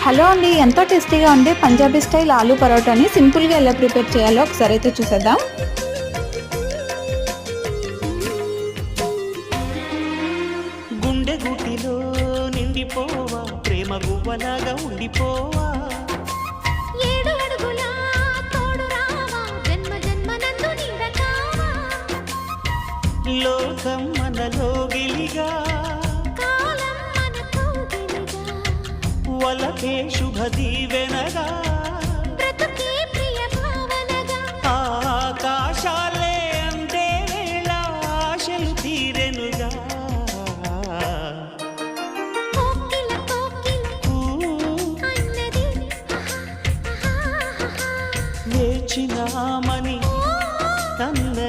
Hello అండి, ఎంతో టేస్టీగా ఉండే పంజాబీ స్టైల్ ఆలూ పరోటాని సింపుల్గా ఎలా ప్రిపేర్ చేయాలో ఒకసారి అయితే చూసేద్దాం. గుండె గుటిలో నిండిపోవా, ప్రేమ గువ్వలాగా ఉండిపోవా, ఏడు అడుగుల తోడు రావా, జన్మ జన్మనందు నీడకావా, లోకం మనలో గిలిగా, కాలం మనకు దిలిగా, వలకే శుభ దీవెనగా, బ్రతుకే ప్రియ భావనగా, ఆకాశాలే అందే వేళ ఆశలు తీరెనుగా, కోకిల కోకిల అన్నది వేచినామని తన్నది.